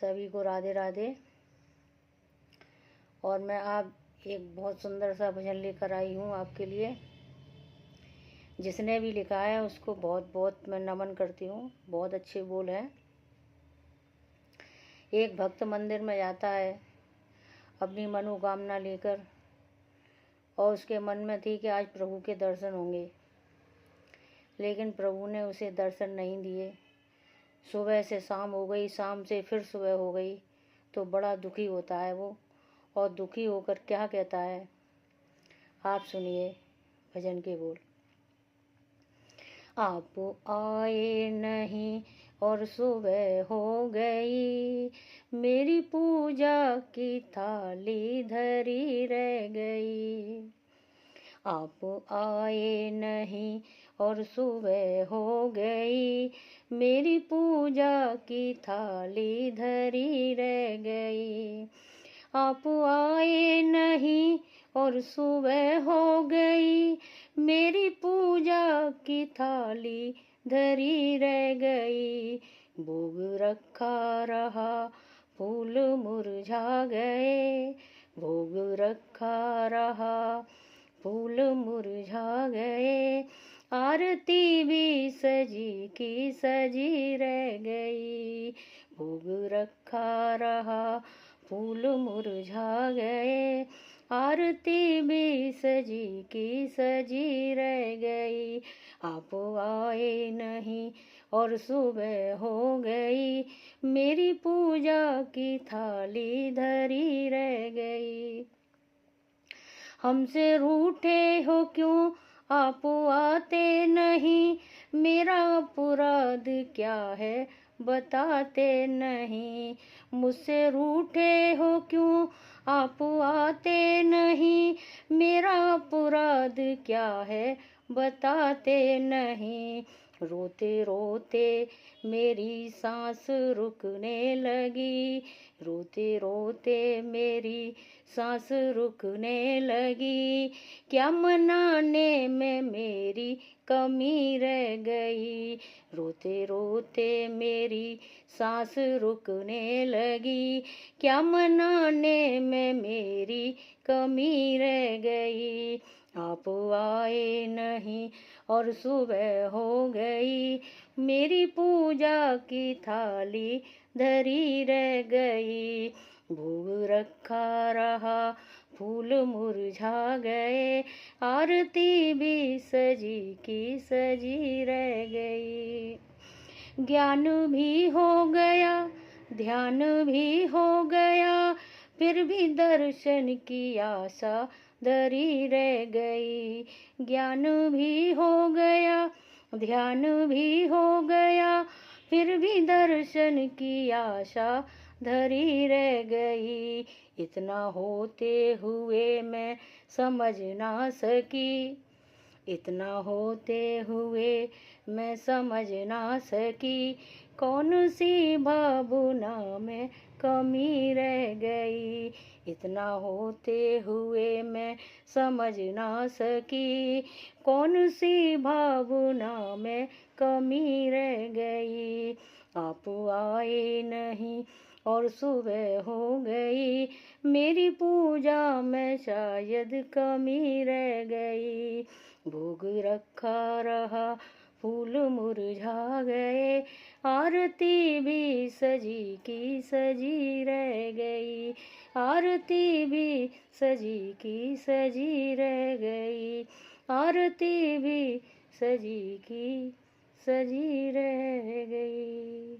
सभी को राधे राधे। और मैं आप एक बहुत सुंदर सा भजन लेकर आई हूँ आपके लिए। जिसने भी लिखा है उसको बहुत बहुत मैं नमन करती हूँ। बहुत अच्छे बोल हैं। एक भक्त मंदिर में जाता है अपनी मनोकामना लेकर, और उसके मन में थी कि आज प्रभु के दर्शन होंगे, लेकिन प्रभु ने उसे दर्शन नहीं दिए। सुबह से शाम हो गई, शाम से फिर सुबह हो गई, तो बड़ा दुखी होता है वो। और दुखी होकर क्या कहता है, आप सुनिए भजन के बोल। आप आए नहीं और सुबह हो गई, मेरी पूजा की थाली धरी रह गई। आप आए नहीं और सुबह हो गई, मेरी पूजा की थाली धरी रह गई। आप आए नहीं और सुबह हो गई, मेरी पूजा की थाली धरी रह गई। भोग रखा रहा, फूल मुरझा गए, भोग रखा रहा, फूल मुरझा गए। आरती भी सजी की सजी रह गई। भोग रखा रहा, फूल मुरझा गए। आरती भी सजी की सजी रह गई। आप आए नहीं और सुबह हो गई, मेरी पूजा की थाली धरी रह गई। हमसे रूठे हो क्यों आप आते नहीं, मेरा अपराध क्या है बताते नहीं। मुझसे रूठे हो क्यों आप आते नहीं, मेरा अपराध क्या है बताते नहीं। रोते रोते मेरी सांस रुकने लगी, रोते रोते मेरी सांस रुकने लगी। क्या मनाने में मेरी कमी रह गई, रोते रोते मेरी सांस रुकने लगी। क्या मनाने में मेरी कमी रह गई। आप आए नहीं और सुबह हो गई, मेरी पूजा की थाली धरी रह गई। भोग रखा रहा, फूल मुरझा गए। आरती भी सजी की सजी रह गई। ज्ञान भी हो गया, ध्यान भी हो गया, फिर भी दर्शन की आशा धरी रह गई। ज्ञान भी हो गया, ध्यान भी हो गया, फिर भी दर्शन की आशा धरी रह गई। इतना होते हुए मैं समझ ना सकी, इतना होते हुए मैं समझ ना सकी। कौन सी भावना में कमी रह गई। इतना होते हुए मैं समझ ना सकी, कौन सी भावना में कमी रह गई। आप आए नहीं और सुबह हो गई, मेरी पूजा में शायद कमी रह गई। भोग रखा रहा, फूल मुरझा गए। आरती भी सजी की सजी रह गई। आरती भी सजी की सजी रह गई। आरती भी सजी की सजी रह गई।